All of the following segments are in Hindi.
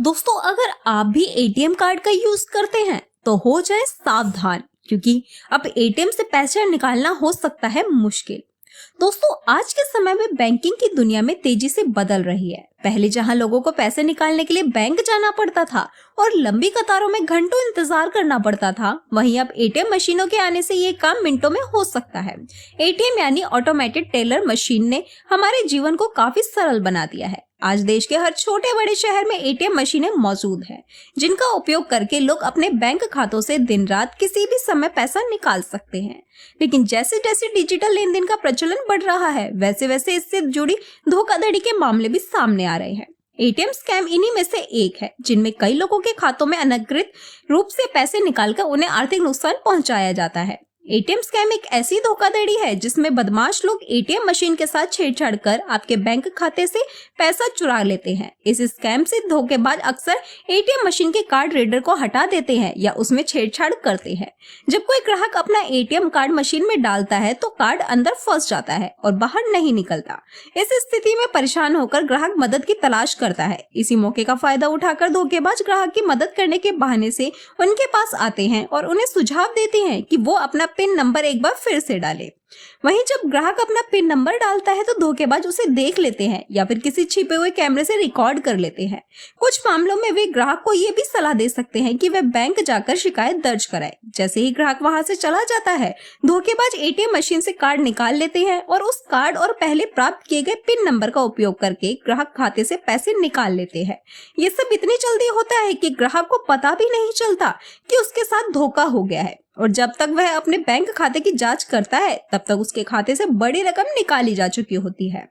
दोस्तों, अगर आप भी एटीएम कार्ड का यूज करते हैं तो हो जाए सावधान, क्योंकि अब एटीएम से पैसे निकालना हो सकता है मुश्किल। दोस्तों, आज के समय में बैंकिंग की दुनिया में तेजी से बदल रही है। पहले जहां लोगों को पैसे निकालने के लिए बैंक जाना पड़ता था और लंबी कतारों में घंटों इंतजार करना पड़ता था, वहीं अब एटीएम मशीनों के आने से ये काम मिनटों में हो सकता है। एटीएम यानी ऑटोमेटेड टेलर मशीन ने हमारे जीवन को काफी सरल बना दिया है। आज देश के हर छोटे बड़े शहर में एटीएम मशीनें मौजूद हैं, जिनका उपयोग करके लोग अपने बैंक खातों से दिन रात किसी भी समय पैसा निकाल सकते हैं। लेकिन जैसे जैसे डिजिटल लेन देन का प्रचलन बढ़ रहा है, वैसे वैसे इससे जुड़ी धोखाधड़ी के मामले भी सामने आ रहे हैं। एटीएम स्कैम इन्हीं में से एक है, जिनमें कई लोगों के खातों में अनधिकृत रूप से पैसे निकालकर उन्हें आर्थिक नुकसान पहुंचाया जाता है। एटीएम स्कैम एक ऐसी धोखाधड़ी है जिसमें बदमाश लोग एटीएम मशीन के साथ छेड़छाड़ कर आपके बैंक खाते से पैसा चुरा लेते हैं। इस स्कैम से धोखेबाज अक्सर एटीएम मशीन के कार्ड रीडर को हटा देते हैं या उसमें छेड़छाड़ करते हैं। जब कोई ग्राहक अपना एटीएम कार्ड मशीन में डालता है तो कार्ड अंदर फंस जाता है और बाहर नहीं निकलता। इस स्थिति में परेशान होकर ग्राहक मदद की तलाश करता है। इसी मौके का फायदा उठाकर धोखेबाज ग्राहक की मदद करने के बहाने से उनके पास आते हैं और उन्हें सुझाव देते हैं कि वो अपना पिन नंबर एक बार फिर से डाले। वहीं जब ग्राहक अपना पिन नंबर डालता है तो धोखेबाज उसे देख लेते हैं या फिर किसी छिपे हुए कैमरे से रिकॉर्ड कर लेते हैं। कुछ मामलों में वे ग्राहक को ये भी सलाह दे सकते हैं कि वह बैंक जाकर शिकायत दर्ज कराए। जैसे ही ग्राहक वहां से चला जाता है, धोखेबाज एटीएम मशीन से कार्ड निकाल लेते हैं और उस कार्ड और पहले प्राप्त किए गए पिन नंबर का उपयोग करके ग्राहक खाते से पैसे निकाल लेते हैं। ये सब इतनी जल्दी होता है कि ग्राहक को पता भी नहीं चलता कि उसके साथ धोखा हो गया है, और जब तक वह अपने बैंक खाते की जांच करता है तब तक उसके खाते से बड़ी रकम निकाली जा चुकी होती है।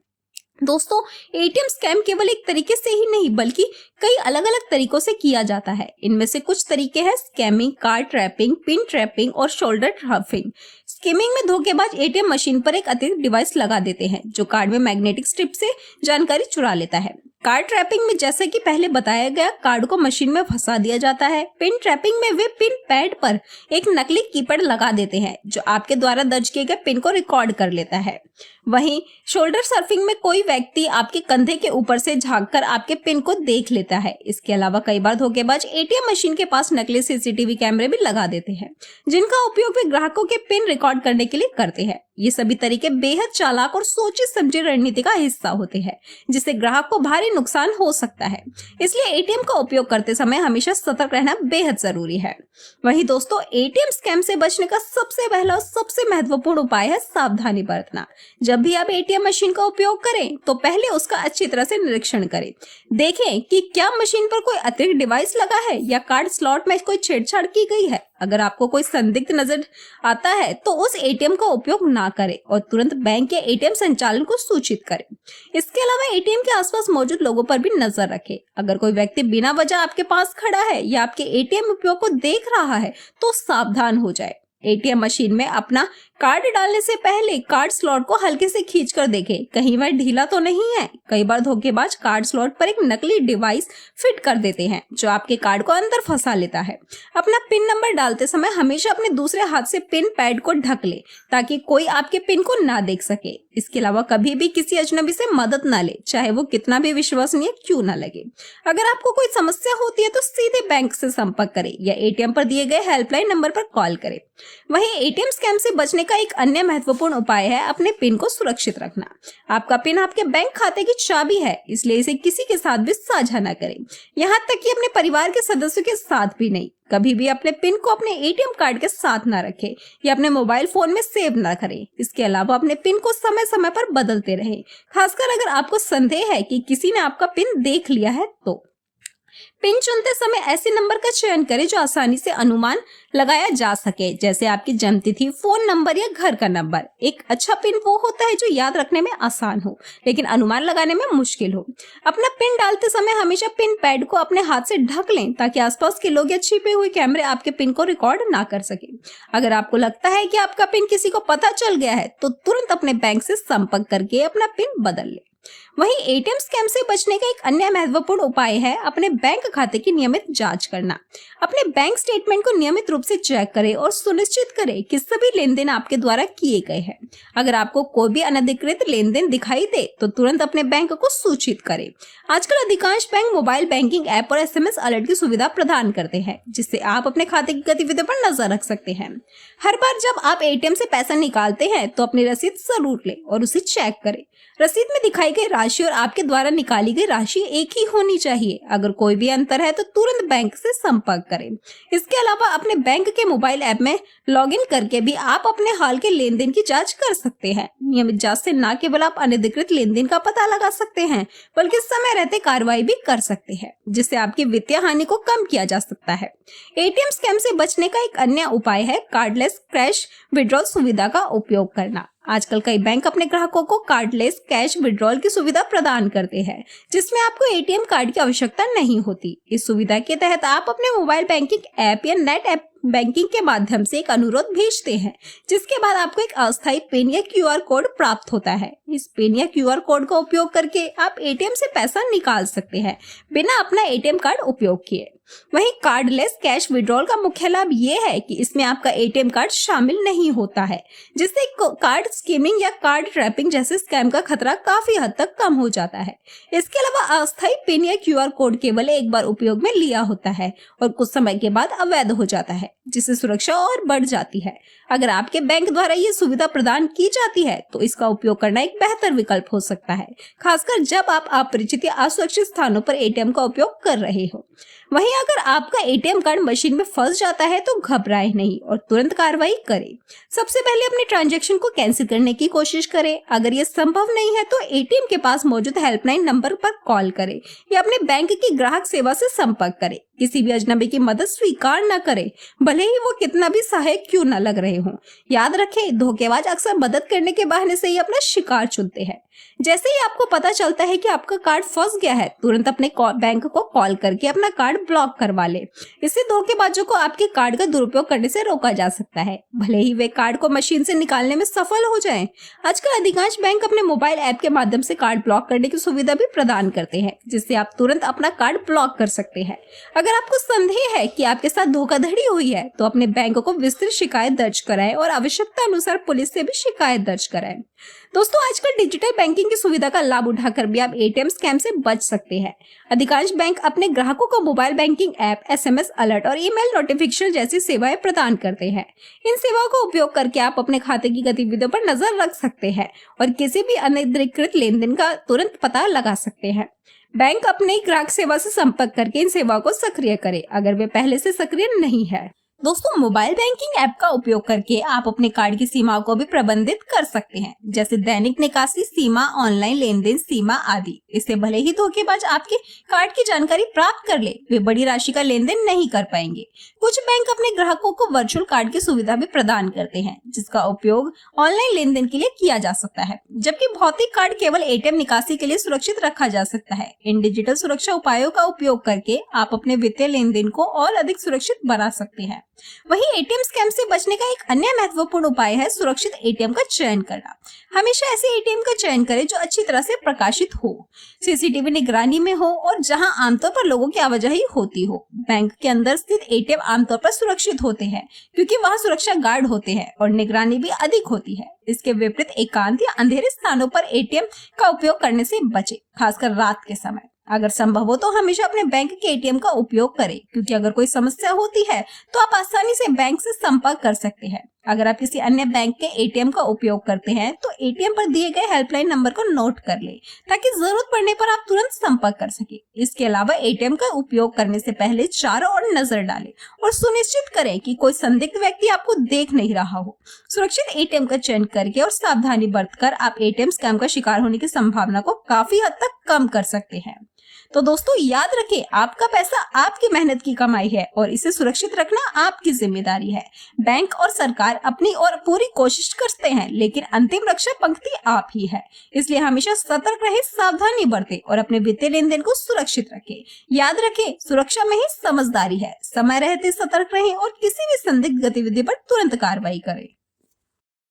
दोस्तों, एटीएम स्कैम केवल एक तरीके से ही नहीं बल्कि कई अलग अलग तरीकों से किया जाता है। इनमें से कुछ तरीके हैं scamming, card trapping, pin trapping और शोल्डर ट्रैपिंग। स्कैमिंग में धोखेबाज एटीएम मशीन पर एक अतिरिक्त डिवाइस लगा देते हैं जो कार्ड में मैग्नेटिक स्ट्रिप से जानकारी चुरा लेता है। कार्ड ट्रैपिंग में, जैसे कि पहले बताया गया, कार्ड को मशीन में फंसा दिया जाता है। पिन ट्रैपिंग में वे पिन पैड पर एक नकली कीपैड लगा देते हैं जो आपके द्वारा दर्ज किए गए पिन को रिकॉर्ड कर लेता है। वहीं शोल्डर सर्फिंग में कोई व्यक्ति आपके कंधे के ऊपर से झांककर आपके पिन को देख लेता है। इसके अलावा कई बार धोखेबाज एटीएम मशीन के पास नकली सीसीटीवी कैमरे भी लगा देते हैं, जिनका उपयोग वे ग्राहकों के पिन रिकॉर्ड करने के लिए करते हैं। ये सभी तरीके बेहद चालाक और सोची समझी रणनीति का हिस्सा होते हैं, जिससे ग्राहक को भारी नुकसान हो सकता है। इसलिए एटीएम का उपयोग करते समय हमेशा सतर्क रहना बेहद जरूरी है। वहीं दोस्तों, एटीएम स्कैम से बचने का सबसे पहला और सबसे महत्वपूर्ण उपाय है सावधानी बरतना। जब भी आप एटीएम मशीन का उपयोग करें तो पहले उसका अच्छी तरह से निरीक्षण करें। देखें कि क्या मशीन पर कोई अतिरिक्त डिवाइस लगा है या कार्ड स्लॉट में कोई छेड़छाड़ की गई है। अगर आपको कोई संदिग्ध नजर आता है तो उस एटीएम का उपयोग ना करें और तुरंत बैंक या एटीएम संचालन को सूचित करें। इसके अलावा एटीएम के आसपास मौजूद लोगों पर भी नजर रखें। अगर कोई व्यक्ति बिना वजह आपके पास खड़ा है या आपके एटीएम उपयोग को देख रहा है तो सावधान हो जाए। एटीएम मशीन में अपना कार्ड डालने से पहले कार्ड स्लॉट को हल्के से खींचकर देखें, कहीं वह ढीला तो नहीं है। कई बार धोखेबाज कार्ड स्लॉट पर एक नकली डिवाइस फिट कर देते हैं जो आपके कार्ड को अंदर फंसा लेता है। अपना पिन नंबर डालते समय हमेशा अपने दूसरे हाथ से पिन पैड को ढक ले ताकि कोई आपके पिन को ना देख सके। इसके अलावा कभी भी किसी अजनबी से मदद ना ले, चाहे वो कितना भी विश्वसनीय क्यों ना लगे। अगर आपको कोई समस्या होती है तो सीधे बैंक से संपर्क करें या एटीएम पर दिए गए हेल्पलाइन नंबर पर कॉल करें। वहीं एटीएम स्कैम से बचने का एक अन्य महत्वपूर्ण उपाय है अपने पिन को सुरक्षित रखना। आपका पिन आपके बैंक खाते की चाबी है, इसलिए इसे किसी के साथ भी साझा न करें, यहाँ तक कि अपने परिवार के सदस्यों के साथ भी नहीं। कभी भी अपने पिन को अपने एटीएम कार्ड के साथ ना रखें या अपने मोबाइल फोन में सेव ना करें। इसके अलावा अपने पिन को समय समय पर बदलते रहें, खासकर अगर आपको संदेह है कि किसी ने आपका पिन देख लिया है तो। पिन चुनते समय ऐसे नंबर का चयन करें जो आसानी से अनुमान लगाया जा सके, जैसे आपकी जन्मतिथि, फोन नंबर या घर का नंबर। एक अच्छा पिन वो होता है जो याद रखने में आसान हो लेकिन अनुमान लगाने में मुश्किल हो। अपना पिन डालते समय हमेशा पिन पैड को अपने हाथ से ढक लें ताकि आसपास के लोग या छिपे हुए कैमरे आपके पिन को रिकॉर्ड ना कर सके। अगर आपको लगता है कि आपका पिन किसी को पता चल गया है तो तुरंत अपने बैंक से संपर्क करके अपना पिन बदल ले। वहीं एटीएम स्कैम से बचने का एक अन्य महत्वपूर्ण उपाय है अपने बैंक खाते की नियमित जांच करना। अपने बैंक स्टेटमेंट को नियमित रूप से चेक करें और सुनिश्चित करें कि सभी लेन देन आपके द्वारा किए गए हैं। अगर आपको कोई भी अनधिकृत लेन देन दिखाई दे तो तुरंत अपने बैंक को सूचित करें। आजकल अधिकांश बैंक मोबाइल बैंकिंग ऐप और एसएमएस अलर्ट की सुविधा प्रदान करते हैं, जिससे आप अपने खाते की गतिविधियों पर नजर रख सकते हैं। हर बार जब आप एटीएम से पैसा निकालते हैं तो अपनी रसीद जरूर लें और उसे चेक करें। रसीद में दिखाई गई राशि और आपके द्वारा निकाली गई राशि एक ही होनी चाहिए। अगर कोई भी अंतर है तो तुरंत बैंक से संपर्क करें। इसके अलावा अपने बैंक के मोबाइल ऐप में लॉगिन करके भी आप अपने हाल के लेन देन की जांच कर सकते हैं। नियमित जांच से न केवल आप अनधिकृत लेन देन का पता लगा सकते हैं, बल्कि समय रहते कार्रवाई भी कर सकते हैं, जिससे आपकी वित्तीय हानि को कम किया जा सकता है। एटीएम स्कैम से बचने का एक अन्य उपाय है कार्डलेस कैश विड्रॉल सुविधा का उपयोग करना। आजकल कई बैंक अपने ग्राहकों को कार्डलेस कैश विड्रॉल की सुविधा प्रदान करते हैं, जिसमें आपको एटीएम कार्ड की आवश्यकता नहीं होती। इस सुविधा के तहत आप अपने मोबाइल बैंकिंग ऐप या नेट ऐप बैंकिंग के माध्यम से एक अनुरोध भेजते हैं, जिसके बाद आपको एक अस्थायी पिन या क्यूआर कोड प्राप्त होता है। इस पिन या क्यूआर कोड का उपयोग करके आप एटीएम से पैसा निकाल सकते हैं बिना अपना एटीएम कार्ड उपयोग किए। वहीं कार्डलेस कैश विड्रॉल का मुख्य लाभ ये है कि इसमें आपका एटीएम कार्ड शामिल नहीं होता है, जिससे कार्ड स्कीमिंग या कार्ड ट्रैपिंग जैसे स्कैम का खतरा काफी हद तक कम हो जाता है। इसके अलावा अस्थायी पिन या क्यूआर कोड केवल एक बार उपयोग में लिया होता है और कुछ समय के बाद अवैध हो जाता है, जिससे सुरक्षा और बढ़ जाती है। अगर आपके बैंक द्वारा ये सुविधा प्रदान की जाती है तो इसका उपयोग करना एक बेहतर विकल्प हो सकता है, खासकर जब आप अपरिचित या असुरक्षित स्थानों पर एटीएम का उपयोग कर रहे हो। वहीं अगर आपका एटीएम कार्ड मशीन में फंस जाता है तो घबराएं नहीं और तुरंत कार्रवाई करें। सबसे पहले अपने ट्रांजैक्शन को कैंसिल करने की कोशिश करें। अगर ये संभव नहीं है तो एटीएम के पास मौजूद हेल्पलाइन नंबर पर कॉल करें या अपने बैंक की ग्राहक सेवा से संपर्क करें। किसी भी अजनबी की मदद स्वीकार न करें, भले ही वो कितना भी सहायक क्यों न लग रहे हों। याद रखें, धोखेबाज अक्सर मदद करने के बहाने से ही अपना शिकार चुनते हैं। जैसे ही आपको पता चलता है कि आपका कार्ड फंस गया है, तुरंत अपने बैंक को कॉल करके अपना कार्ड ब्लॉक करवा ले। इससे धोखेबाजों को आपके कार्ड का दुरुपयोग करने से रोका जा सकता है, भले ही वे कार्ड को मशीन से निकालने में सफल हो जाएं। आजकल अधिकांश बैंक अपने मोबाइल ऐप के माध्यम से कार्ड ब्लॉक करने की सुविधा भी प्रदान करते हैं, जिससे आप तुरंत अपना कार्ड ब्लॉक कर सकते हैं। अगर आपको संदेह है कि आपके साथ धोखाधड़ी हुई है तो अपने बैंक को विस्तृत शिकायत दर्ज कराएं और आवश्यकता अनुसार पुलिस से भी शिकायत दर्ज कराएं। दोस्तों, आजकल डिजिटल बैंकिंग की सुविधा का लाभ उठाकर भी आप एटीएम स्कैम से बच सकते हैं। अधिकांश बैंक अपने ग्राहकों को mobile banking app, SMS alert और ईमेल नोटिफिकेशन जैसी सेवाएं प्रदान करते हैं। इन सेवाओं का उपयोग करके आप अपने खाते की गतिविधियों पर नजर रख सकते हैं और किसी भी अनधिकृत लेन देन का तुरंत पता लगा सकते हैं। बैंक अपने ग्राहक सेवा से संपर्क करके इन सेवाओं को सक्रिय करे अगर वे पहले से सक्रिय नहीं है। दोस्तों, मोबाइल बैंकिंग ऐप का उपयोग करके आप अपने कार्ड की सीमाओं को भी प्रबंधित कर सकते हैं, जैसे दैनिक निकासी सीमा, ऑनलाइन लेन देन सीमा आदि। इससे भले ही धोखेबाज आपके कार्ड की जानकारी प्राप्त कर ले, वे बड़ी राशि का लेन देन नहीं कर पाएंगे। कुछ बैंक अपने ग्राहकों को वर्चुअल कार्ड की सुविधा भी प्रदान करते हैं, जिसका उपयोग ऑनलाइन लेन देन के लिए किया जा सकता है, जबकि भौतिक कार्ड केवल एटीएम निकासी के लिए सुरक्षित रखा जा सकता है। इन डिजिटल सुरक्षा उपायों का उपयोग करके आप अपने वित्तीय लेन देन को और अधिक सुरक्षित बना सकते हैं। वहीं एटीएम स्कैम से बचने का एक अन्य महत्वपूर्ण उपाय है सुरक्षित एटीएम का चयन करना। हमेशा ऐसे एटीएम का चयन करें जो अच्छी तरह से प्रकाशित हो, सीसीटीवी निगरानी में हो और जहां आमतौर पर लोगों की आवाजाही होती हो। बैंक के अंदर स्थित एटीएम आमतौर पर सुरक्षित होते हैं, क्योंकि वहां सुरक्षा गार्ड होते हैं और निगरानी भी अधिक होती है। इसके विपरीत एकांत या अंधेरे स्थानों पर एटीएम का उपयोग करने से बचें, खासकर रात के समय। अगर संभव हो तो हमेशा अपने बैंक के एटीएम का उपयोग करें, क्योंकि अगर कोई समस्या होती है तो आप आसानी से बैंक से संपर्क कर सकते हैं। अगर आप किसी अन्य बैंक के एटीएम का उपयोग करते हैं तो एटीएम पर दिए गए हेल्पलाइन नंबर को नोट कर लें, ताकि जरूरत पड़ने पर आप तुरंत संपर्क कर सके। इसके अलावा एटीएम का उपयोग करने से पहले चारों ओर नजर डालें और सुनिश्चित करें कि कोई संदिग्ध व्यक्ति आपको देख नहीं रहा हो। सुरक्षित एटीएम का चयन करके और सावधानी बरतकर आप एटीएम स्कैम का शिकार होने की संभावना को काफी हद तक कम कर सकते हैं। तो दोस्तों, याद रखें, आपका पैसा आपकी मेहनत की कमाई है और इसे सुरक्षित रखना आपकी जिम्मेदारी है। बैंक और सरकार अपनी ओर पूरी कोशिश करते हैं, लेकिन अंतिम रक्षा पंक्ति आप ही है। इसलिए हमेशा सतर्क रहे, सावधानी बरतें और अपने वित्तीय लेन देन को सुरक्षित रखें। याद रखें, सुरक्षा में ही समझदारी है। समय रहते सतर्क रहें और किसी भी संदिग्ध गतिविधि पर तुरंत कार्रवाई करें।